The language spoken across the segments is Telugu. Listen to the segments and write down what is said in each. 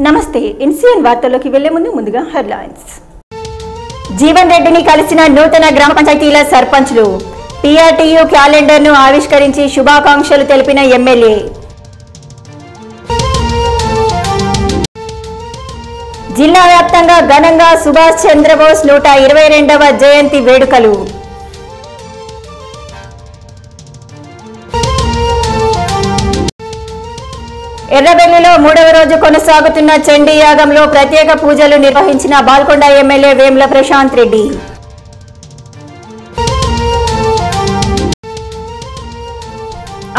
నమస్తే ఇన్సియన్ వార్తల్లోకి వెళ్లే ముందుగా హెడ్లైన్స్. జీవన్ రెడ్డిని కలిసిన నూతన గ్రామ పంచాయతీల సర్పంచ్లు పీఆర్టీయూ క్యాలెండర్ను ఆవిష్కరించి శుభాకాంక్షలు తెలిపిన ఎమ్మెల్యే. జిల్లా వ్యాప్తంగా ఘనంగా సుభాష్ చంద్రబోస్ 122వ జయంతి వేడుకలు. ఎర్రబెల్లిలో 3వ రోజు కొనసాగుతున్న చండీ యాగంలో ప్రత్యేక పూజలు నిర్వహించిన బాల్కొండ ఎమ్మెల్యే వేముల ప్రశాంత్ రెడ్డి.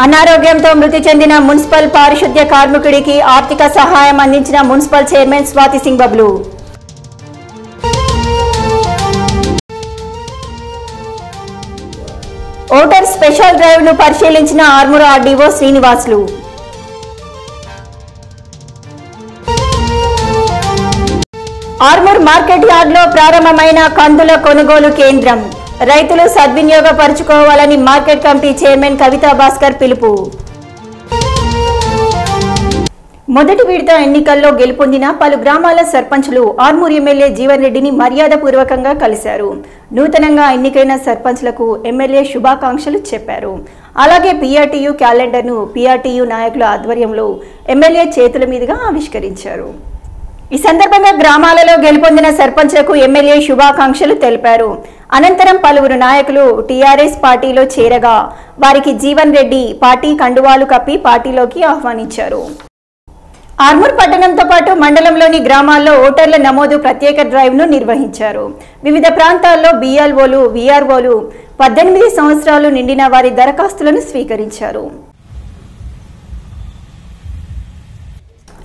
అనారోగ్యంతో మృతి చెందిన మున్సిపల్ పారిశుద్ధ్య కార్మికుడికి ఆర్థిక సహాయం అందించిన municipal chairman Swathi Singh Bablu. Voter special drive ను పరిశీలించిన ఆర్మూర్ ఆర్డీఓ శ్రీనివాసులు. ఆర్మూర్ మార్కెట్ యార్డ్లో ప్రారంభమైన కందుల కొనుగోలు కేంద్రం. రైతులు సద్వినియోగపరుచుకోవాలని మార్కెట్ కమిటీ చైర్మన్ కవితా భాస్కర్ పిలుపు. మొదటి విడత ఎన్నికల్లో గెలుపొందిన పలు గ్రామాల సర్పంచ్లు ఆర్మూర్ ఎమ్మెల్యే జీవన్ రెడ్డిని మర్యాదపూర్వకంగా కలిశారు. నూతనంగా ఎన్నికైన సర్పంచ్లకు ఎమ్మెల్యే శుభాకాంక్షలు చెప్పారు. అలాగే పీఆర్టీయూ క్యాలెండర్ను పీఆర్టీయూ నాయకుల ఆధ్వర్యంలో ఎమ్మెల్యే చేతుల మీదుగా ఆవిష్కరించారు. ఈ సందర్భంగా గ్రామాలలో గెలుపొందిన సర్పంచ్లకు ఎమ్మెల్యే శుభాకాంక్షలు తెలిపారు. అనంతరం పలువురు నాయకులు టీఆర్ఎస్ పార్టీలో చేరగా వారికి జీవన్ రెడ్డి పార్టీ కండువాలు కప్పి పార్టీలోకి ఆహ్వానించారు. ఆర్మూర్ పట్టణంతో పాటు మండలంలోని గ్రామాల్లో ఓటర్ల నమోదు ప్రత్యేక డ్రైవ్ ను నిర్వహించారు. వివిధ ప్రాంతాల్లో బిఎల్ఓలు, వీఆర్ఓలు 18 సంవత్సరాలు నిండిన వారి దరఖాస్తులను స్వీకరించారు.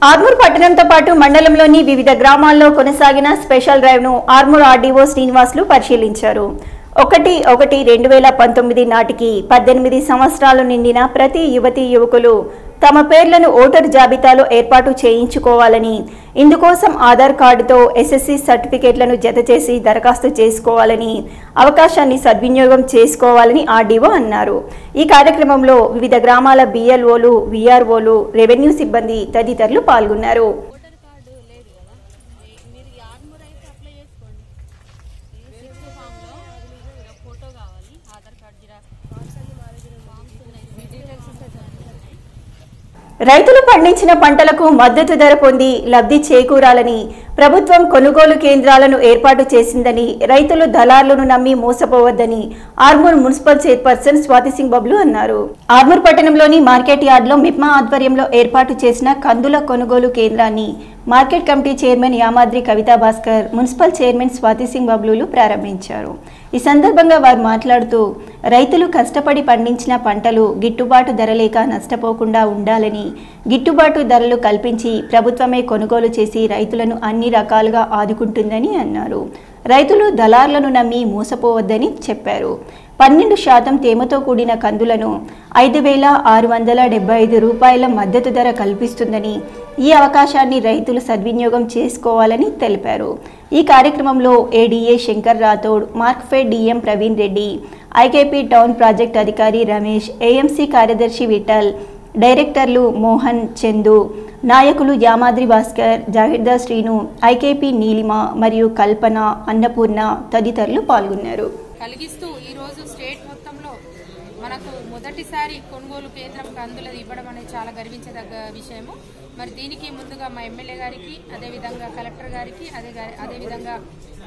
ఆర్మూర్ పట్టణంతో పాటు మండలంలోని వివిధ గ్రామాల్లో కొనసాగిన స్పెషల్ డ్రైవ్ ను ఆర్మూర్ ఆర్డీఓ శ్రీనివాసులు పరిశీలించారు. 1/1/2019 నాటికి 18 సంవత్సరాలు నిండిన ప్రతి యువతీ యువకులు తమ పేర్లను ఓటర్ జాబితాలో ఏర్పాటు చేయించుకోవాలని, ఇందుకోసం ఆధార్ కార్డుతో ఎస్ఎస్సి సర్టిఫికేట్లను జతచేసి దరఖాస్తు చేసుకోవాలని, అవకాశాన్ని సద్వినియోగం చేసుకోవాలని ఆర్డీఓ అన్నారు. ఈ కార్యక్రమంలో వివిధ గ్రామాల బిఎల్ఓలు, వీఆర్ఓలు, రెవెన్యూ సిబ్బంది తదితరులు పాల్గొన్నారు. రైతులు పండించిన పంటలకు మద్దతు ధర పొంది లబ్ధి చేకూరాలని ప్రభుత్వం కొనుగోలు కేంద్రాలను ఏర్పాటు చేసిందని, రైతులు దళార్లను నమ్మి మోసపోవద్దని ఆర్మూర్ మున్సిపల్ చైర్పర్సన్ స్వాతి సింగ్ బబ్లు అన్నారు. ఆర్మూర్ పట్టణంలోని మార్కెట్ యార్డ్లో మిప్మా ఆధ్వర్యంలో ఏర్పాటు చేసిన కందుల కొనుగోలు కేంద్రాన్ని మార్కెట్ కమిటీ చైర్మన్ యామాద్రి కవితా భాస్కర్, మున్సిపల్ చైర్మన్ స్వాతి సింగ్ బబ్లులు ప్రారంభించారు. ఈ సందర్భంగా వారు మాట్లాడుతూ రైతులు కష్టపడి పండించిన పంటలు గిట్టుబాటు ధర లేక నష్టపోకుండా ఉండాలని, గిట్టుబాటు ధరలు కల్పించి ప్రభుత్వమే కొనుగోలు చేసి రైతులను అన్ని రకాలుగా ఆదుకుంటుందని అన్నారు. రైతులు దళార్లను నమ్మి మోసపోవద్దని చెప్పారు. 12% తేమతో కూడిన కందులను 5,675 రూపాయల మద్దతు ధర కల్పిస్తుందని, ఈ అవకాశాన్ని రైతులు సద్వినియోగం చేసుకోవాలని తెలిపారు. ఈ కార్యక్రమంలో ADA Shankar Rathod, Markfed DM Praveen Reddy, IKP town project అధికారి రమేష్, ఏఎంసీ కార్యదర్శి విఠల్, డైరెక్టర్లు మోహన్, చందు, నాయకులు యామాద్రి భాస్కర్, జాహిర్దార్ శ్రీను, ఐకేపీ నీలిమ మరియు కల్పన, అన్నపూర్ణ తదితరులు పాల్గొన్నారు. కలిగిస్తూ ఈరోజు స్టేట్ మొత్తంలో మనకు మొదటిసారి కొనుగోలు కేంద్రం కందులది ఇవ్వడం అనేది చాలా గర్వించదగ్గ విషయము. మరి దీనికి ముందుగా మా ఎమ్మెల్యే గారికి, అదేవిధంగా కలెక్టర్ గారికి, అదేవిధంగా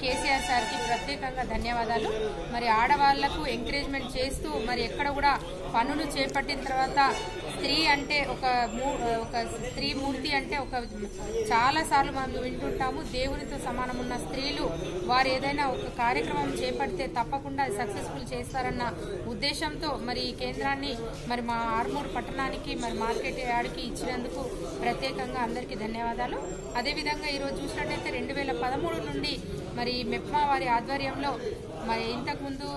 కేసీఆర్ సార్కి ప్రత్యేకంగా ధన్యవాదాలు. మరి ఆడవాళ్లకు ఎంకరేజ్మెంట్ చేస్తూ మరి ఎక్కడ కూడా పనులు చేపట్టిన తర్వాత స్త్రీ అంటే ఒక స్త్రీ మూర్తి అంటే చాలా సార్లు మనం వింటుంటాము. దేవునితో సమానం ఉన్న స్త్రీలు వారు ఏదైనా ఒక కార్యక్రమం చేపడితే తప్పకుండా సక్సెస్ఫుల్ చేస్తారన్న ఉద్దేశంతో మరి ఈ కేంద్రాన్ని మరి మా ఆర్మూర్ పట్టణానికి మరి మార్కెట్ యార్డ్కి ఇచ్చినందుకు ప్రత్యేకంగా అందరికీ ధన్యవాదాలు. అదేవిధంగా ఈరోజు చూసినట్టయితే 2013 నుండి మరి మెప్మా వారి ఆధ్వర్యంలో మరి ఇంతకుముందు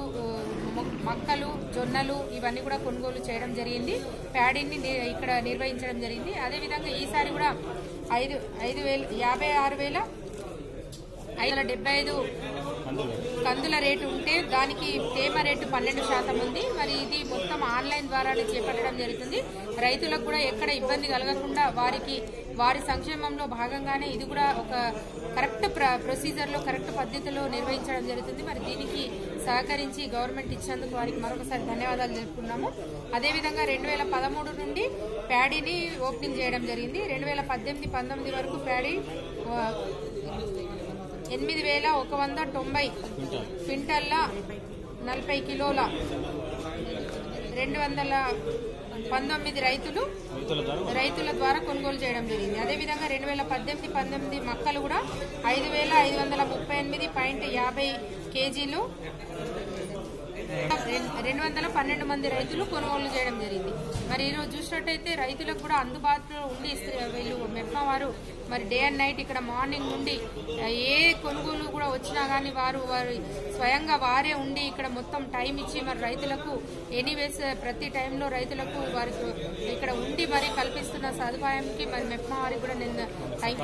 మక్కలు, జొన్నలు ఇవన్నీ కూడా కొనుగోలు చేయడం జరిగింది. ప్యాడీని ఇక్కడ నిర్వహించడం జరిగింది. అదేవిధంగా ఈసారి కూడా 56,575 కందుల రేటు ఉంటే దానికి తేమ రేటు 12% ఉంది. మరి ఇది మొత్తం ఆన్లైన్ ద్వారానే చేపట్టడం జరుగుతుంది. రైతులకు కూడా ఎక్కడ ఇబ్బంది కలగకుండా వారి సంక్షేమంలో భాగంగానే ఇది కూడా ఒక కరెక్ట్ ప్రొసీజర్లో కరెక్ట్ పద్ధతిలో నిర్వహించడం జరుగుతుంది. మరి దీనికి సహకరించి గవర్నమెంట్ ఇచ్చినందుకు వారికి మరొకసారి ధన్యవాదాలు తెలుపుకున్నాము. అదేవిధంగా 2013 నుండి ప్యాడీని ఓపెనింగ్ చేయడం జరిగింది. 2018-19 వరకు ప్యాడీ 8,190 క్వింటల్ల 40 కిలోల 219 రైతుల ద్వారా కొనుగోలు చేయడం జరిగింది. అదేవిధంగా 2018-19 మక్కలు కూడా 5,538.50 కేజీలు 212 మంది రైతులు కొనుగోలు చేయడం జరిగింది. మరి ఈరోజు చూసినట్టయితే రైతులకు కూడా అందుబాటులో ఉండి వీళ్ళు మెప్మా వారు మరి డే అండ్ నైట్ ఇక్కడ మార్నింగ్ నుండి ఏ కొనుగోలు కూడా వచ్చినా కానీ వారు స్వయంగా వారే ఉండి ఇక్కడ మొత్తం టైం ఇచ్చి మరి రైతులకు ఎనీవేస్ ప్రతి టైంలో రైతులకు వారికి ఇక్కడ ఉండి మరి కల్పిస్తున్న సదుపాయంకి మరి మెప్మా వారికి కూడా నేను థ్యాంక్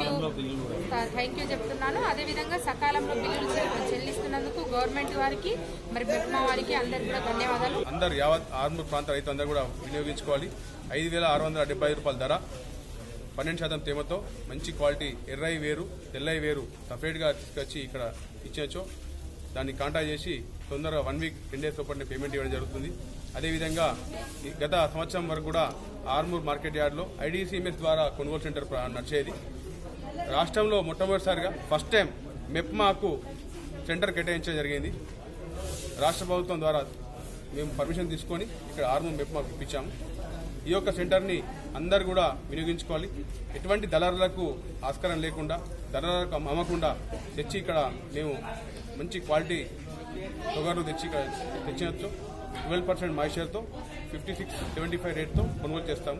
యూ చెప్తున్నాను. అదేవిధంగా సకాలంలో బిల్లులు చెల్లిస్తున్నందుకు గవర్నమెంట్ వారికి మరి మెప్మా వారికి అందరికి కూడా ధన్యవాదాలు. అందరు యావత్ ఆర్మూర్ ప్రాంత రైతు అందరూ కూడా వినియోగించుకోవాలి. 5,670 రూపాయల ధర, 12% తేమతో మంచి క్వాలిటీ ఎర్రయి వేరు తెల్లయి వేరు సపరేట్గా తీసుకొచ్చి ఇక్కడ ఇచ్చేయచ్చు. దాన్ని కాంటాక్ట్ చేసి తొందరగా 1 వీక్ 10 డేస్ లోపల పేమెంట్ ఇవ్వడం జరుగుతుంది. అదేవిధంగా గత సంవత్సరం వరకు కూడా ఆర్మూర్ మార్కెట్ యార్డ్లో ఐడీసీఎంఎస్ ద్వారా కొనుగోలు సెంటర్ నడిచేది. రాష్ట్రంలో మొట్టమొదటిసారిగా ఫస్ట్ టైం మెప్మాకు సెంటర్ కేటాయించడం జరిగింది. రాష్ట్ర ప్రభుత్వం ద్వారా మేము పర్మిషన్ తీసుకొని ఇక్కడ ఆర్మూర్ మెప్మాకు ఇప్పించాము. ఈ యొక్క సెంటర్ని అందరు కూడా వినియోగించుకోవాలి. ఎటువంటి దళారులకు ఆస్కారం లేకుండా దళారులకు అమ్మకుండా తెచ్చి ఇక్కడ మేము మంచి క్వాలిటీ షుగర్లు తెచ్చి ఇక్కడ తెచ్చినచ్చు. 12% మాయిశ్చర్తో 56-75 రేట్తో కొనుగోలు చేస్తాము.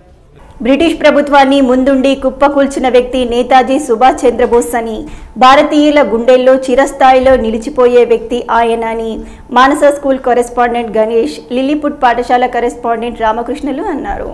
బ్రిటిష్ ప్రభుత్వాన్ని ముందుండి కుప్పకూల్చిన వ్యక్తి నేతాజీ సుభాష్ చంద్రబోస్ అని, భారతీయుల గుండెల్లో చిరస్థాయిలో నిలిచిపోయే వ్యక్తి ఆయన అని మానస స్కూల్ కరెస్పాండెంట్ గణేష్, లిల్లీపుట్ పాఠశాల కరెస్పాండెంట్ రామకృష్ణులు అన్నారు.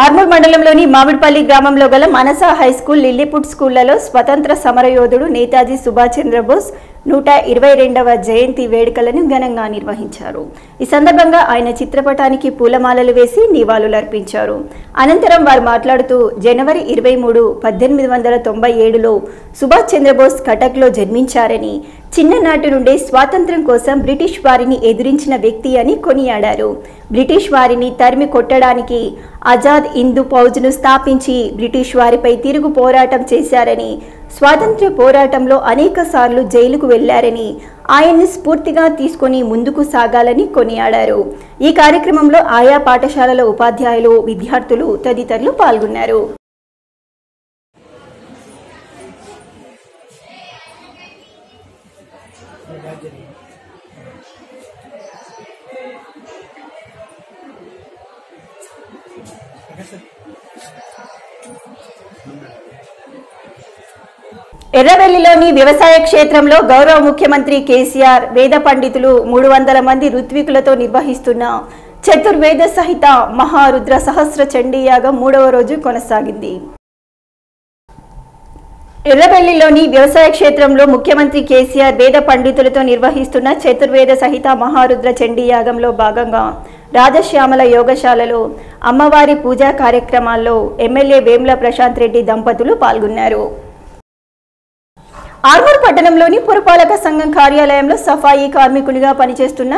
ఆర్మూర్ మండలంలోని మామిడిపల్లి గ్రామంలో గల మానస హైస్కూల్, లిల్లీపుట్ స్కూళ్లలో స్వతంత్ర సమరయోధుడు నేతాజీ సుభాష్ చంద్రబోస్ 122వ జయంతి వేడుకలను ఘనంగా నిర్వహించారు. ఈ సందర్భంగా ఆయన చిత్రపటానికి పూలమాలలు వేసి నివాళులర్పించారు. అనంతరం వారు మాట్లాడుతూ జనవరి 23, 1897లో సుభాష్ చంద్రబోస్ కటక్లో జన్మించారని, చిన్ననాటి నుండే స్వాతంత్ర్యం కోసం బ్రిటిష్ వారిని ఎదిరించిన వ్యక్తి అని కొనియాడారు. బ్రిటిష్ వారిని తరిమి కొట్టడానికి ఆజాద్ హిందూ ఫౌజ్ను స్థాపించి బ్రిటిష్ వారిపై తిరుగు పోరాటం చేశారని, స్వాతంత్ర్య పోరాటంలో అనేక సార్లు జైలుకు వెళ్లారని, ఆయన్ని స్ఫూర్తిగా తీసుకుని ముందుకు సాగాలని కొనియాడారు. ఈ కార్యక్రమంలో ఆయా పాఠశాలల ఉపాధ్యాయులు, విద్యార్థులు తదితరులు పాల్గొన్నారు. ఎర్రవెల్లిలోని వ్యవసాయ క్షేత్రంలో గౌరవ ముఖ్యమంత్రి కేసీఆర్ వేద పండితులు 300 మంది ఋత్వికులతో నిర్వహిస్తున్న చతుర్వేద సహిత మహారుద్ర సహస్ర చండీ యాగం 3వ రోజు కొనసాగింది. ఎర్రవెల్లిలోని వ్యవసాయ క్షేత్రంలో ముఖ్యమంత్రి కేసీఆర్ వేద పండితులతో నిర్వహిస్తున్న చతుర్వేద సహిత మహారుద్ర చండీ యాగంలో భాగంగా రాజశ్యామల యోగశాలలో అమ్మవారి పూజా కార్యక్రమాల్లో ఎమ్మెల్యే వేముల ప్రశాంత్ రెడ్డి దంపతులు పాల్గొన్నారు. ఆర్మూర్ పట్టణంలోని పురపాలక సంఘం కార్యాలయంలో సఫాయి కార్మికునిగా పనిచేస్తున్న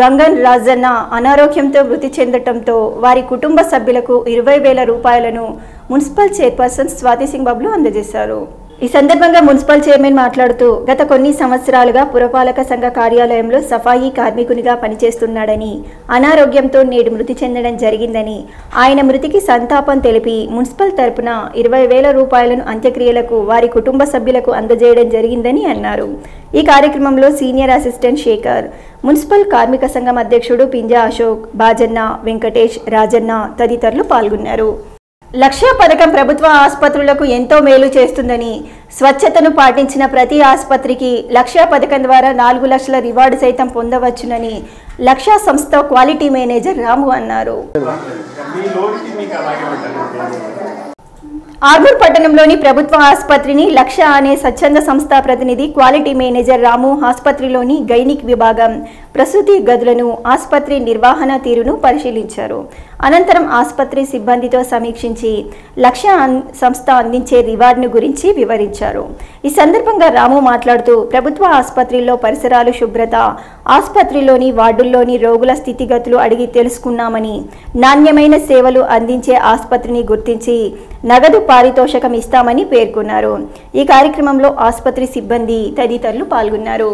గంగన్ రాజన్న అనారోగ్యంతో మృతి చెందటంతో వారి కుటుంబ సభ్యులకు 20,000 రూపాయలను మున్సిపల్ చైర్పర్సన్ స్వాతి సింగ్ బాబులు అందజేశారు. ఈ సందర్భంగా మున్సిపల్ చైర్మన్ మాట్లాడుతూ గత కొన్ని సంవత్సరాలుగా పురపాలక సంఘ కార్యాలయంలో సఫాయి కార్మికునిగా పనిచేస్తున్నాడని, అనారోగ్యంతో నేడు మృతి చెందడం జరిగిందని, ఆయన మృతికి సంతాపం తెలిపి మున్సిపల్ తరపున 20,000 రూపాయలను అంత్యక్రియలకు వారి కుటుంబ సభ్యులకు అందజేయడం జరిగిందని అన్నారు. ఈ కార్యక్రమంలో సీనియర్ అసిస్టెంట్ శేఖర్, మున్సిపల్ కార్మిక సంఘం అధ్యక్షుడు పింజా అశోక్, బాజన్న, వెంకటేష్, రాజన్న తదితరులు పాల్గొన్నారు. లక్ష్య పథకం ప్రభుత్వ ఆసుపత్రులకు ఎంతో మేలు చేస్తుందని, స్వచ్ఛతను పాటించిన ప్రతి ఆసుపత్రికి లక్ష్య పథకం ద్వారా 4 లక్షల రివార్డు సైతం పొందవచ్చునని లక్ష్య సంస్థ క్వాలిటీ మేనేజర్ రాము అన్నారు. ఆర్మూర్ పట్టణంలోని ప్రభుత్వ ఆసుపత్రిని లక్ష అనే స్వచ్ఛంద సంస్థ ప్రతినిధి క్వాలిటీ మేనేజర్ రాము ఆసుపత్రిలోని గైనిక్ విభాగం ప్రసూతి గదులను ఆసుపత్రి నిర్వహణ తీరును పరిశీలించారు. అనంతరం ఆసుపత్రి సిబ్బందితో సమీక్షించి లక్ష సంస్థ అందించే రివార్డును గురించి వివరించారు. ఈ సందర్భంగా రాము మాట్లాడుతూ ప్రభుత్వ ఆసుపత్రిలో పరిసరాలు శుభ్రత, ఆసుపత్రిలోని వార్డుల్లోని రోగుల స్థితిగతులు అడిగి తెలుసుకున్నామని, నాణ్యమైన సేవలు అందించే ఆసుపత్రిని గుర్తించి నగదు పారితోషకం ఇస్తామని పేర్కొన్నారు. ఈ కార్యక్రమంలో ఆసుపత్రి సిబ్బంది తదితరులు పాల్గొన్నారు.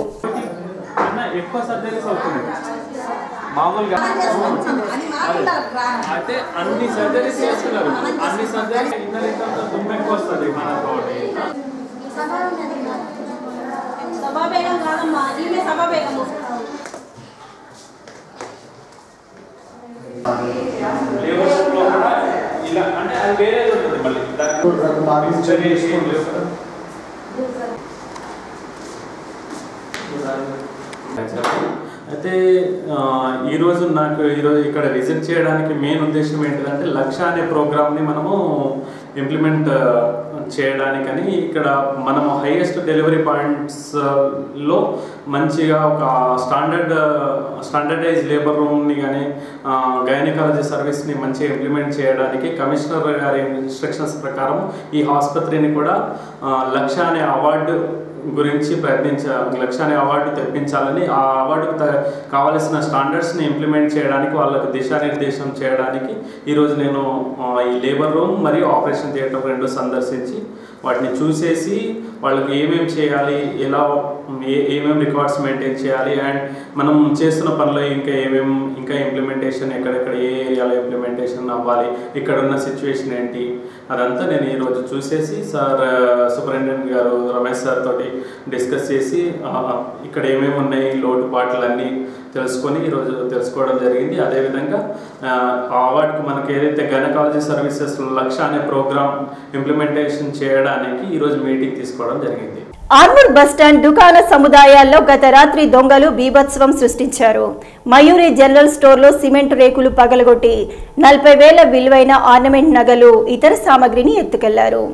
అయితే ఈరోజు ఇక్కడ విజిట్ చేయడానికి మెయిన్ ఉద్దేశం ఏంటంటే లక్ష అనే ప్రోగ్రామ్ని మనము ఇంప్లిమెంట్ చేయడానికని ఇక్కడ మనము హైయెస్ట్ డెలివరీ పాయింట్స్లో మంచిగా ఒక స్టాండర్డైజ్ లేబర్ రూమ్ని కానీ గైనకాలజీ సర్వీస్ని మంచిగా ఇంప్లిమెంట్ చేయడానికి కమిషనర్ గారి ఇన్స్ట్రక్షన్స్ ప్రకారం ఈ ఆసుపత్రిని కూడా లక్ష అనే అవార్డు గురించి లక్ష అనే అవార్డు తెప్పించాలని, ఆ అవార్డుకు కావలసిన స్టాండర్డ్స్ని ఇంప్లిమెంట్ చేయడానికి వాళ్ళకు దిశానిర్దేశం చేయడానికి ఈరోజు నేను ఈ లేబర్ రూమ్ మరియు ఆపరేషన్ థియేటర్ రెండు సందర్శించి వాటిని చూసేసి వాళ్ళకి ఏమేమి చేయాలి, ఏమేమి రికార్డ్స్ మెయింటైన్ చేయాలి, అండ్ మనం చేస్తున్న పనిలో ఇంకా ఇంప్లిమెంటేషన్ ఎక్కడెక్కడ ఏ ఏరియాలో ఇంప్లిమెంటేషన్ అవ్వాలి, ఇక్కడ ఉన్న సిచ్యువేషన్ ఏంటి, అదంతా నేను ఈరోజు చూసేసి సూపరింటెండెంట్ గారు రమేష్ సార్ తోటి డిస్కస్ చేసి ఇక్కడ ఏమేమి ఉన్నాయి లోటుపాట్లన్నీ తెలుసుకొని ఈరోజు తెలుసుకోవడం జరిగింది. అదేవిధంగా అవార్డుకు మనకి ఏదైతే గైనకాలజీ సర్వీసెస్ లక్ష అనే ప్రోగ్రామ్ ఇంప్లిమెంటేషన్ చేయడానికి ఈరోజు మీటింగ్ తీసుకోవడం జరిగింది. ఆర్మూర్ బస్టాండ్ దుకాణ సముదాయాల్లో గత రాత్రి దొంగలు బీభత్సవం సృష్టించారు. మయూరి జనరల్ స్టోర్లో సిమెంట్ రేకులు పగలగొట్టి 40,000 విలువైన ఆర్నమెంట్ నగలు, ఇతర సామగ్రిని ఎత్తుకెళ్లారు.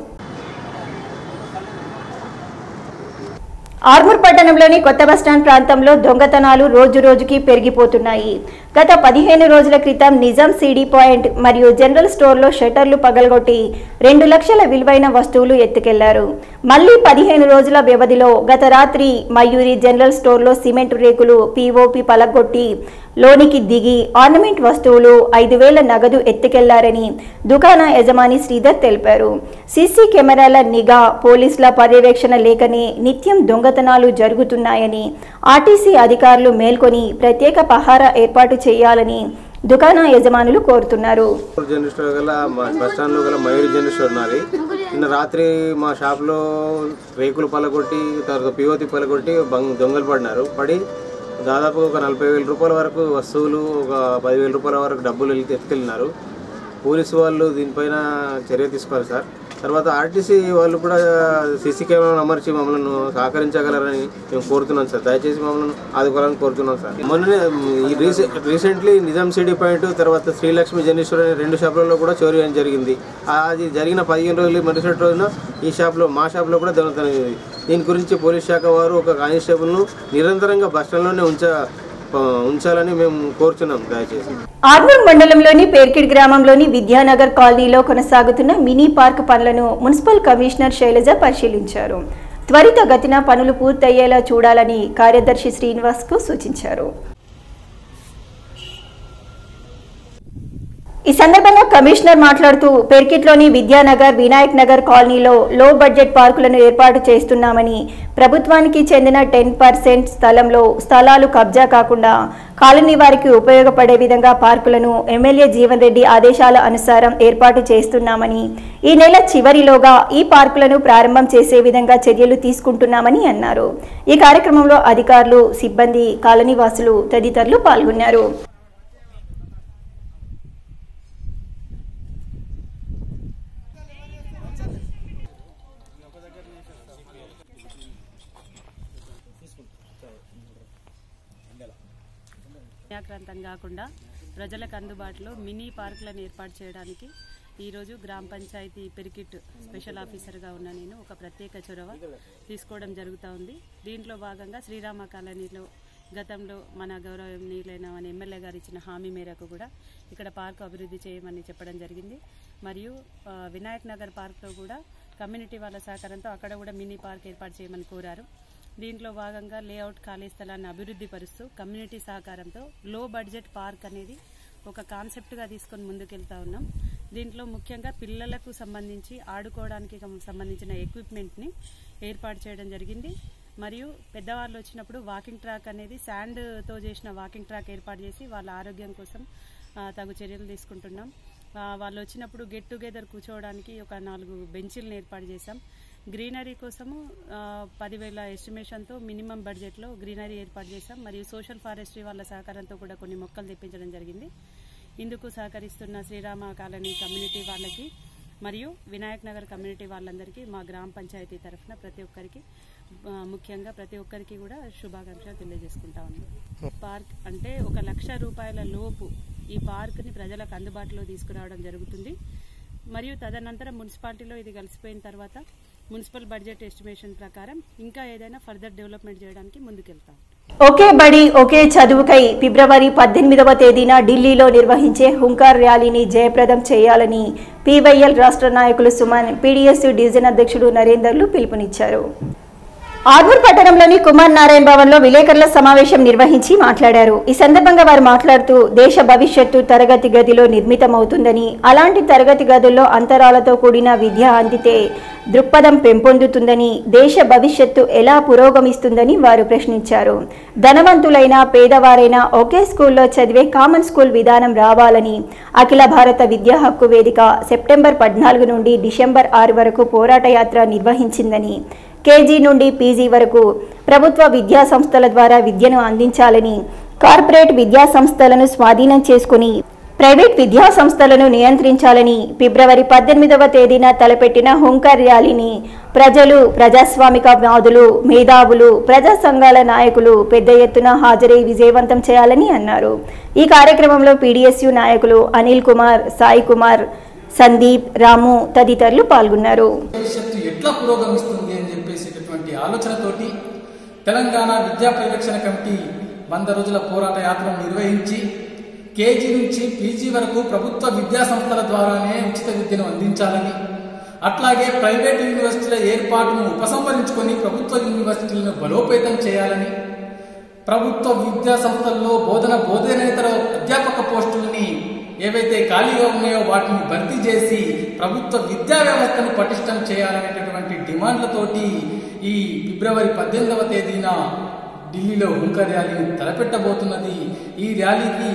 ఆర్మూర్ పట్టణంలోని కొత్త బస్టాండ్ ప్రాంతంలో దొంగతనాలు రోజు రోజుకి పెరిగిపోతున్నాయి. గత 15 రోజుల క్రితం నిజాం సిటీ పాయింట్ మరియు జనరల్ స్టోర్లో షట్టర్లు పగలగొట్టి 2 లక్షల విలువైన వస్తువులు ఎత్తుకెళ్లారు. మళ్లీ 15 రోజుల వ్యవధిలో గత రాత్రి మయూరి జనరల్ స్టోర్లో సిమెంట్ రేకులు పీఓపీ పలగొట్టి లోనికి దిగి ఆర్నమెంట్ వస్తువులు 5,000 నగదు ఎత్తుకెళ్లారని దుకాణ యజమాని శ్రీధర్ తెలిపారు. సీసీ కెమెరాల నిఘా, పోలీసుల పర్యవేక్షణ లేకనే నిత్యం దొంగతనాలు జరుగుతున్నాయని, ఆర్టీసీ అధికారులు మేల్కొని ప్రత్యేక పహారా ఏర్పాటు చేయాలని దుకాణ యజమానులు కోరుతున్నారు. మయూరి జనరల్ స్టోర్ ఉన్నది. నిన్న రాత్రి మా షాప్లో రేకులు పలగొట్టి, తర్వాత పిఓతి పలగొట్టి దొంగలు పడి దాదాపు ఒక 40,000 రూపాయల వరకు వస్తువులు, ఒక 10,000 రూపాయల వరకు డబ్బులు ఎత్తుకెళ్ళినారు. పోలీసు వాళ్ళు దీనిపైన చర్య తీసుకోవాలి సార్. తర్వాత ఆర్టీసీ వాళ్ళు కూడా సీసీ కెమెరాను అమర్చి మమ్మల్ని సహకరించగలరని మేము కోరుతున్నాం సార్. దయచేసి మమ్మల్ని ఆదుకోవాలని కోరుతున్నాం సార్. మొన్ననే రీసెంట్లీ నిజాం సిటీ పాయింట్, తర్వాత శ్రీలక్ష్మి జనరేశ్వర్ అనే 2 షాపులలో కూడా చోరీ జరిగింది. అది జరిగిన 15 రోజులు మరుసటి రోజున మా షాప్లో కూడా దొంగతనం జరిగింది. దీని గురించి పోలీస్ శాఖ వారు ఒక కానిస్టేబుల్ను నిరంతరంగా బస్టాండ్లోనే ఉంచాలని మేము కోరుతున్నాం. దయచేసి ఆర్మూర్ మండలంలోని పేర్కిడ్ గ్రామంలోని విద్యానగర్ కాలనీలో కొనసాగుతున్న మినీ పార్క్ పనులను మున్సిపల్ కమిషనర్ శైలజ పరిశీలించారు. త్వరితగతిన పనులు పూర్తయ్యేలా చూడాలని కార్యదర్శి శ్రీనివాస్కు సూచించారు. ఈ సందర్భంగా కమిషనర్ మాట్లాడుతూ పేర్కిట్లోని విద్యానగర్, వినాయక్ నగర్ కాలనీలో లో బడ్జెట్ పార్కులను ఏర్పాటు చేస్తున్నామని, ప్రభుత్వానికి చెందిన 10% స్థలాలు కబ్జా కాకుండా కాలనీ వారికి ఉపయోగపడే విధంగా పార్కులను ఎమ్మెల్యే జీవన్ రెడ్డి ఆదేశాల అనుసారం ఏర్పాటు చేస్తున్నామని, ఈ నెల చివరిలోగా ఈ పార్కులను ప్రారంభం చేసే విధంగా చర్యలు తీసుకుంటున్నామని అన్నారు. ఈ కార్యక్రమంలో అధికారులు, సిబ్బంది, కాలనీ వాసులు తదితరులు పాల్గొన్నారు. వ్యాక్రాంతం కాకుండా ప్రజలకు అందుబాటులో మినీ పార్కులను ఏర్పాటు చేయడానికి ఈరోజు గ్రామ పంచాయతీ పెరికిట్ స్పెషల్ ఆఫీసర్గా ఉన్న నేను ఒక ప్రత్యేక చొరవ తీసుకోవడం జరుగుతూ ఉంది. దీంట్లో భాగంగా శ్రీరామ కాలనీలో గతంలో మన గౌరవనీయులైన మన ఎమ్మెల్యే గారు ఇచ్చిన హామీ మేరకు కూడా ఇక్కడ పార్కు అభివృద్ధి చేయమని చెప్పడం జరిగింది. మరియు వినాయక్ నగర్ పార్క్లో కూడా కమ్యూనిటీ వాళ్ళ సహకారంతో అక్కడ కూడా మినీ పార్క్ ఏర్పాటు చేయమని కోరారు. దీంట్లో భాగంగా లేఅవుట్ ఖాళీ స్థలాన్ని అభివృద్ధి పరుస్తూ కమ్యూనిటీ సహకారంతో లో బడ్జెట్ పార్క్ అనేది ఒక కాన్సెప్ట్గా తీసుకొని ముందుకెళ్తా ఉన్నాం. దీంట్లో ముఖ్యంగా పిల్లలకు సంబంధించి ఆడుకోవడానికి సంబంధించిన ఎక్విప్మెంట్ని ఏర్పాటు చేయడం జరిగింది. మరియు పెద్దవాళ్ళు వచ్చినప్పుడు వాకింగ్ ట్రాక్ అనేది శాండ్తో చేసిన వాకింగ్ ట్రాక్ ఏర్పాటు చేసి వాళ్ళ ఆరోగ్యం కోసం తగు చర్యలు తీసుకుంటున్నాం. వాళ్ళు వచ్చినప్పుడు గెట్ టుగెదర్ కూర్చోవడానికి ఒక 4 బెంచీలను ఏర్పాటు చేశాం. గ్రీనరీ కోసము 10,000 ఎస్టిమేషన్తో మినిమం బడ్జెట్లో గ్రీనరీ ఏర్పాటు చేశాం. మరియు సోషల్ ఫారెస్ట్రీ వాళ్ళ సహకారంతో కూడా కొన్ని మొక్కలు తెప్పించడం జరిగింది. ఇందుకు సహకరిస్తున్న శ్రీరామ కాలనీ కమ్యూనిటీ వాళ్ళకి మరియు వినాయక్ నగర్ కమ్యూనిటీ వాళ్ళందరికీ మా గ్రామ పంచాయతీ తరఫున ముఖ్యంగా ప్రతి ఒక్కరికి కూడా శుభాకాంక్షలు తెలియజేసుకుంటా ఉన్నాం. పార్క్ అంటే 1,00,000 రూపాయల లోపు ఈ పార్క్ని ప్రజలకు అందుబాటులో తీసుకురావడం జరుగుతుంది. మరియు తదనంతరం మున్సిపాలిటీలో ఇది కలిసిపోయిన తర్వాత మున్సిపల్ బడ్జెట్ ఎస్టిమేషన్ ప్రకారం ఇంకా ఏదైనా ఫర్దర్ డెవలప్మెంట్ చేయడానికి ముందుకెళ్తాం. ఒకే బడి ఒకే చదువుకై ఫిబ్రవరి 18వ తేదీన ఢిల్లీలో నిర్వహించే హుంకార్ ర్యాలీని జయప్రదం చేయాలని పీవైఎల్ రాష్ట్ర నాయకులు సుమన్, పీడీఎస్ డివిజన్ అధ్యక్షుడు నరేందర్లు పిలుపునిచ్చారు. ఆర్మూర్ పట్టణంలోని కుమార్ నారాయణ భవన్లో విలేకరుల సమావేశం నిర్వహించి మాట్లాడారు. ఈ సందర్భంగా వారు మాట్లాడుతూ దేశ భవిష్యత్తు తరగతి గదిలో నిర్మితమవుతుందని, అలాంటి తరగతి గదుల్లో అంతరాలతో కూడిన విద్య అందితే దృక్పథం పెంపొందుతుందని, దేశ భవిష్యత్తు ఎలా పురోగమిస్తుందని వారు ప్రశ్నించారు. ధనవంతులైనా పేదవారైనా ఒకే స్కూల్లో చదివే కామన్ స్కూల్ విధానం రావాలని అఖిల భారత విద్యా హక్కు వేదిక సెప్టెంబర్ 14 నుండి డిసెంబర్ 6 వరకు పోరాట యాత్ర నిర్వహించిందని, కేజీ నుండి పీజీ వరకు ప్రభుత్వ విద్యా సంస్థల ద్వారా విద్యను అందించాలని, కార్పొరేట్ విద్యా సంస్థలను స్వాధీనం చేసుకుని ప్రైవేట్ విద్యా సంస్థలను నియంత్రించాలని ఫిబ్రవరి 18వ తేదీన తలపెట్టిన హుంకార్ ర్యాలీని ప్రజలు, ప్రజాస్వామికవాదులు, మేధావులు, ప్రజా సంఘాల నాయకులు పెద్ద ఎత్తున హాజరై విజయవంతం చేయాలని అన్నారు. ఈ కార్యక్రమంలో పీడీఎస్యు నాయకులు అనిల్ కుమార్, సాయి కుమార్, సందీప్, రాము తదితరులు పాల్గొన్నారు. ఎట్లా పురోగమిస్తుంది అని చెప్పేసేటటువంటి ఆలోచనతోటి తెలంగాణ విద్యా పరిరక్షణ కమిటీ 100 రోజుల పోరాట యాత్రను నిర్వహించి కేజీ నుంచి పీజీ వరకు ప్రభుత్వ విద్యా సంస్థల ద్వారానే ఉచిత విద్యను అందించాలని, అట్లాగే ప్రైవేట్ యూనివర్సిటీల ఏర్పాటును ఉపసంహరించుకొని ప్రభుత్వ యూనివర్సిటీలను బలోపేతం చేయాలని, ప్రభుత్వ విద్యా సంస్థల్లో బోధనేతర అధ్యాపక పోస్టులని ఏవైతే ఖాళీగా ఉన్నాయో వాటిని భర్తీ చేసి ప్రభుత్వ విద్యా వ్యవస్థను పటిష్టం చేయాలనేటటువంటి డిమాండ్లతోటి ఈ ఫిబ్రవరి 18వ తేదీన ఢిల్లీలో హుంకార్ ర్యాలీని తలపెట్టబోతున్నది. ఈ ర్యాలీకి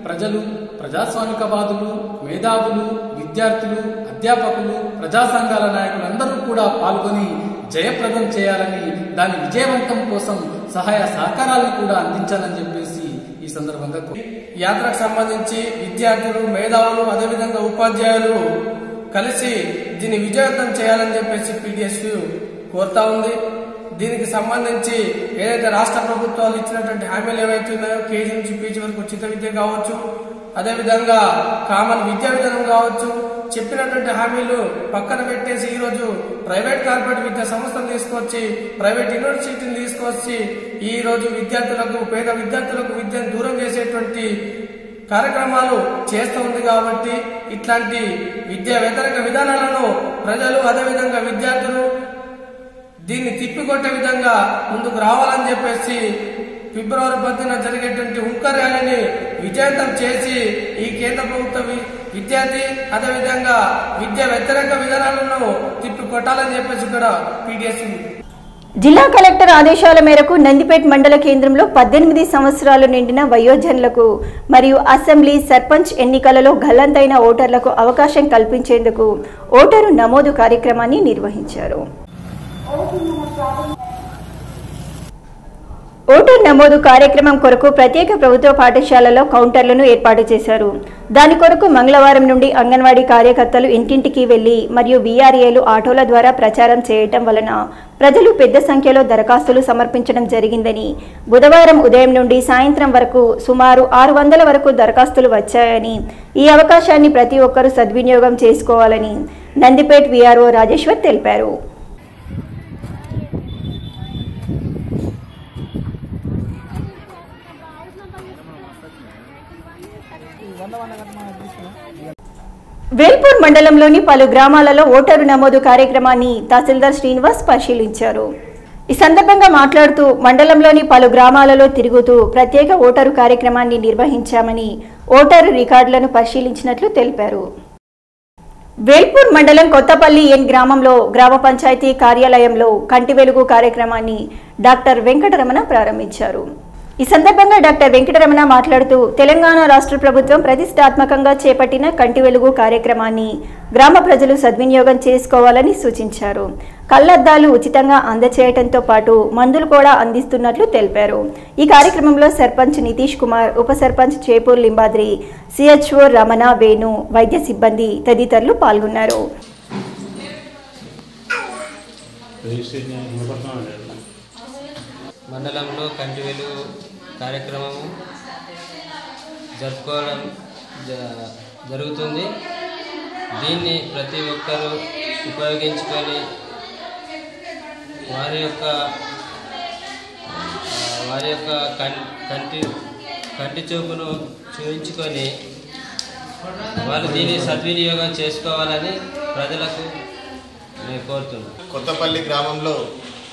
ప్రజలు, ప్రజాస్వామికవాదులు, మేధావులు, విద్యార్థులు, అధ్యాపకులు, ప్రజా సంఘాల నాయకులందరూ కూడా పాల్గొని జయప్రదం చేయాలని, దాని విజయవంతం కోసం సహాయ సహకారాలను కూడా అందించాలని చెప్పేసి ఈ సందర్భంగా యాత్రకు సంబంధించి విద్యార్థులు, మేధావులు, అదేవిధంగా ఉపాధ్యాయులు కలిసి దీన్ని విజయవంతం చేయాలని చెప్పేసి పీడీఎస్ కోరుతా ఉంది. దీనికి సంబంధించి ఏదైతే రాష్ట్ర ప్రభుత్వాలు ఇచ్చినటువంటి హామీలు ఏవైతే ఉన్నాయో కేజీ నుంచి పీజీ వరకు ఉచిత విద్య కావచ్చు, అదేవిధంగా కామన్ విద్యా విధానం కావచ్చు, చెప్పినటువంటి హామీలు పక్కన పెట్టేసి ఈరోజు ప్రైవేట్ కార్పొరేట్ విద్యా సంస్థలు తీసుకొచ్చి, ప్రైవేట్ యూనివర్సిటీని తీసుకొచ్చి ఈ రోజు విద్యార్థులకు, పేద విద్యార్థులకు విద్యను దూరం చేసేటువంటి కార్యక్రమాలు చేస్తూ ఉంది. కాబట్టి ఇట్లాంటి విద్యా వ్యతిరేక విధానాలను ప్రజలు, అదేవిధంగా విద్యార్థులు దీన్ని తిప్పికొట్టే విధంగా ముందుకు రావాలని చెప్పేసి ఫిబ్రవరి 10న జరిగేటువంటి హుంకార్ ర్యాలీని విజయవంతం చేసి ఈ కేంద్ర ప్రభుత్వ విద్యార్థి, అదేవిధంగా విద్యా వ్యతిరేక విధానాలను తిప్పికొట్టాలని చెప్పేసి ఇక్కడ పీడీఎస్ జిల్లా కలెక్టర్ ఆదేశాల మేరకు నందిపేట మండల కేంద్రంలో 18 సంవత్సరాలు నిండిన వయోజనులకు మరియు అసెంబ్లీ, సర్పంచ్ ఎన్నికలలో గల్లంతైన ఓటర్లకు అవకాశం కల్పించేందుకు ఓటరు నమోదు కార్యక్రమాన్ని నిర్వహించారు. ఓటర్ నమోదు కార్యక్రమం కొరకు ప్రత్యేక ప్రభుత్వ పాఠశాలలో కౌంటర్లను ఏర్పాటు చేశారు. దాని కొరకు మంగళవారం నుండి అంగన్వాడీ కార్యకర్తలు ఇంటింటికి వెళ్లి మరియు వీఆర్ఏలు ఆటోల ద్వారా ప్రచారం చేయటం వలన ప్రజలు పెద్ద సంఖ్యలో దరఖాస్తులు సమర్పించడం జరిగిందని, బుధవారం ఉదయం నుండి సాయంత్రం వరకు సుమారు 600 వరకు దరఖాస్తులు వచ్చాయని, ఈ అవకాశాన్ని ప్రతి ఒక్కరూ సద్వినియోగం చేసుకోవాలని నందిపేట్ వీఆర్ఓ రాజేశ్వర్ తెలిపారు. వేల్పూర్ మండలంలోని పలు గ్రామాలలో ఓటరు నమోదు కార్యక్రమాన్ని తహసీల్దార్ శ్రీనివాస్ పరిశీలించారు. ఈ సందర్భంగా మాట్లాడుతూ మండలంలోని పలు గ్రామాలలో తిరుగుతూ ప్రత్యేక ఓటరు కార్యక్రమాన్ని నిర్వహించామని, ఓటరు రికార్డులను పరిశీలించినట్లు తెలిపారు. వేల్పూర్ మండలం కొత్తపల్లి ఎన్ గ్రామంలో గ్రామ పంచాయతీ కార్యాలయంలో కంటి వెలుగు కార్యక్రమాన్ని డాక్టర్ వెంకటరమణ ప్రారంభించారు. ఈ సందర్భంగా డాక్టర్ వెంకటరమణ మాట్లాడుతూ తెలంగాణ రాష్ట్ర ప్రభుత్వం ప్రతిష్టాత్మకంగా చేపట్టిన కంటి వెలుగు కార్యక్రమాన్ని గ్రామ ప్రజలు సద్వినియోగం చేసుకోవాలని సూచించారు. కళ్లద్దాలు ఉచితంగా అందచేయడంతో పాటు మందులు కూడా అందిస్తున్నట్లు తెలిపారు. ఈ కార్యక్రమంలో సర్పంచ్ నితీష్ కుమార్, ఉప సర్పంచ్ చేపూర్ లింబాద్రి, సిహెచ్ఓ రమణ, వేణు, వైద్య సిబ్బంది తదితరులు పాల్గొన్నారు. మండలంలో కంటి వెలుగు కార్యక్రమము జరుపుకోవడం జరుగుతుంది. దీన్ని ప్రతి ఒక్కరూ ఉపయోగించుకొని వారి యొక్క కంటి చూపును చూపించుకొని వాళ్ళు దీన్ని సద్వినియోగం చేసుకోవాలని ప్రజలకు నేను కోరుతున్నాను. కొత్తపల్లి గ్రామంలో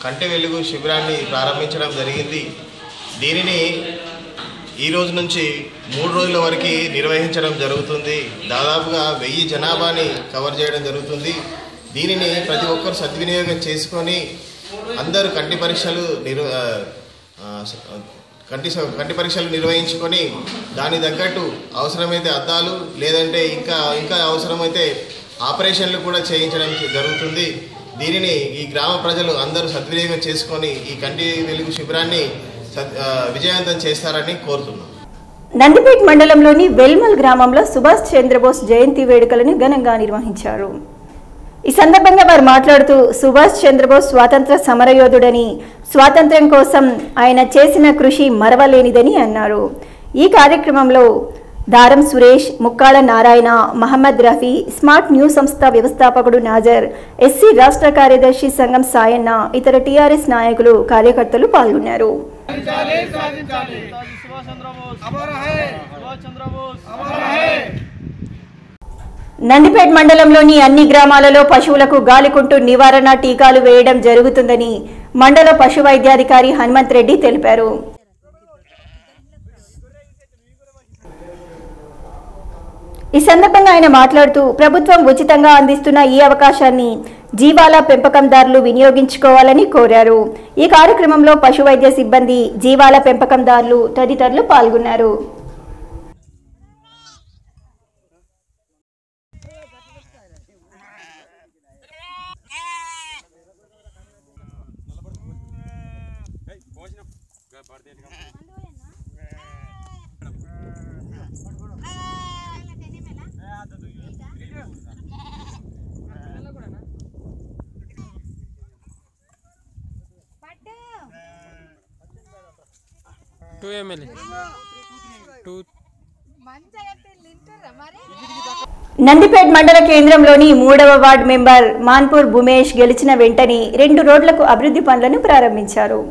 కంటి వెలుగు శిబిరాన్ని ప్రారంభించడం జరిగింది. దీనిని ఈ రోజు నుంచి 3 రోజుల వరకు నిర్వహించడం జరుగుతుంది. దాదాపుగా 1000 జనాభాని కవర్ చేయడం జరుగుతుంది. దీనిని ప్రతి ఒక్కరు సద్వినియోగం చేసుకొని అందరూ కంటి పరీక్షలు నిర్వహించుకొని దాని తగ్గట్టు అవసరమైతే అద్దాలు లేదంటే ఇంకా అవసరమైతే ఆపరేషన్లు కూడా చేయించడం జరుగుతుంది. దీనిని ఈ గ్రామ ప్రజలు అందరూ సద్వినియోగం చేసుకొని ఈ కంటి వెలుగు శిబిరాన్ని విజయవంతం చేస్తారని కోరుతున్నాం. నందిపేట్ మండలంలోని వెల్మల్ గ్రామంలో సుభాష్ చంద్రబోస్ జయంతి వేడుకలను ఘనంగా నిర్వహించారు. ఈ సందర్భంగా వారు మాట్లాడుతూ సుభాష్ చంద్రబోస్ స్వాతంత్ర సమరయోధుడని, స్వాతంత్ర్యం కోసం ఆయన చేసిన కృషి మరవలేనిదని అన్నారు. ఈ కార్యక్రమంలో దారం సురేష్, ముక్కాళ నారాయణ, మహమ్మద్ రఫీ, స్మార్ట్ న్యూ సంస్థ వ్యవస్థాపకుడు నాజర్, ఎస్సీ రాష్ట్ర కార్యదర్శి సంఘం సాయన్న, ఇతర టీఆర్ఎస్ నాయకులు, కార్యకర్తలు పాల్గొన్నారు. నందిపేట్ మండలంలోని అన్ని గ్రామాలలో పశువులకు గాలికుంటు నివారణ టీకాలు వేయడం జరుగుతుందని మండల పశు వైద్యాధికారి హనుమంత్ రెడ్డి తెలిపారు. ఈ సందర్భంగా ఆయన మాట్లాడుతూ ప్రభుత్వం ఉచితంగా అందిస్తున్న ఈ అవకాశాన్ని జీవాల పెంపకందారులు వినియోగించుకోవాలని కోరారు. ఈ కార్యక్రమంలో పశు వైద్య సిబ్బంది, జీవాల పెంపకందారులు తదితరులు పాల్గొన్నారు. నందిపేట్ మండల కేంద్రంలోని 3వ వార్డు మెంబర్ మాన్పూర్ భూమేష్ గెలిచిన వెంటనే 2 రోడ్లకు అభివృద్ధి పనులను ప్రారంభించారు.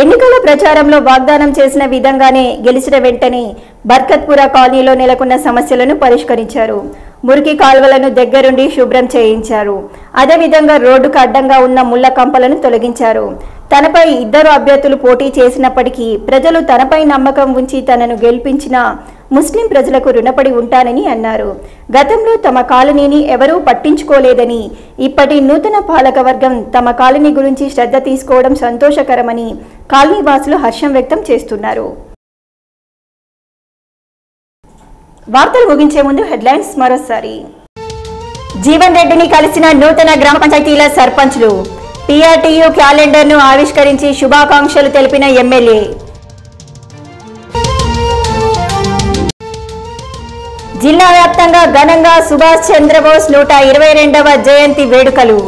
ఎన్నికల ప్రచారంలో వాగ్దానం చేసిన విధంగానే గెలిచిన వెంటనే బర్కత్పురా కాలనీలో నెలకొన్న సమస్యలను పరిష్కరించారు. మురికి కాల్వలను దగ్గరుండి శుభ్రం చేయించారు. అదేవిధంగా రోడ్డుకు అడ్డంగా ఉన్న ముళ్ల కంపలను తొలగించారు. తనపై 2 అభ్యర్థులు పోటీ చేసినప్పటికీ ప్రజలు తనపై నమ్మకం ఉంచి తనను గెలిపించిన ముస్లిం ప్రజలకు రుణపడి ఉంటానని అన్నారు. గతంలో తమ కాలనీని ఎవరూ పట్టించుకోలేదని, ఇప్పటి నూతన పాలకవర్గం తమ కాలనీ గురించి శ్రద్ధ తీసుకోవడం సంతోషకరమని కాలనీ వాసులు హర్షం వ్యక్తం చేస్తున్నారు. వార్తలు ముగించే ముందు హెడ్లైన్స్ మరోసారి. జీవన్ రెడ్డిని కలిసిన నూతన గ్రామ పంచాయతీల సర్పంచ్లు. PRTU క్యాలెండర్ను ఆవిష్కరించి శుభాకాంక్షలు తెలిపిన ఎమ్మెల్యే. జిల్లా వ్యాప్తంగా ఘనంగా సుభాష్ చంద్రబోస్ 122వ జయంతి వేడుకలు.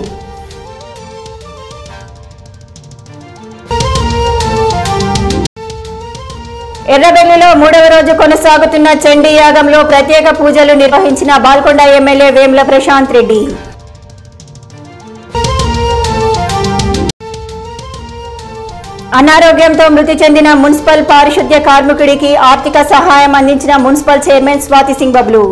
ఎర్రబెల్లిలో 3వ రోజు కొనసాగుతున్న చండీ యాగంలో ప్రత్యేక పూజలు నిర్వహించిన బాల్కొండ ఎమ్మెల్యే వేముల ప్రశాంత్ రెడ్డి. అనారోగ్యంతో మృతి చెందిన మున్సిపల్ పారిశుద్ధ్య కార్మికుడికి ఆర్థిక సహాయం అందించిన municipal chairman Swathi Singh Bablu.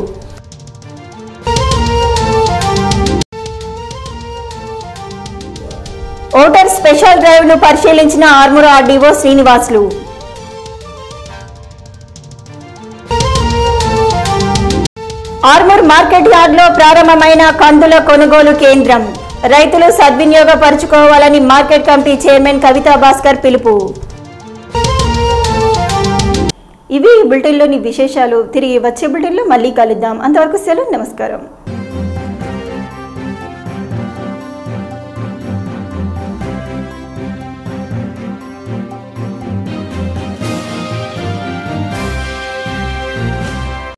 Voter special drive ను పరిశీలించిన ఆర్మూర్ ఆర్డీఓ శ్రీనివాసులు. ఆర్మూర్ మార్కెట్ యార్డ్లో ప్రారంభమైన కందుల కొనుగోలు కేంద్రం. రైతులు సద్వినియోగపరుచుకోవాలని మార్కెట్ కమిటీ చైర్మన్ కవితా భాస్కర్ పిలుపు. ఇవి బులెటిన్లోని విశేషాలు. తిరిగి వచ్చే బులెటిన్లో మళ్ళీ కలుద్దాం. అంతవరకు సెలవు. నమస్కారం.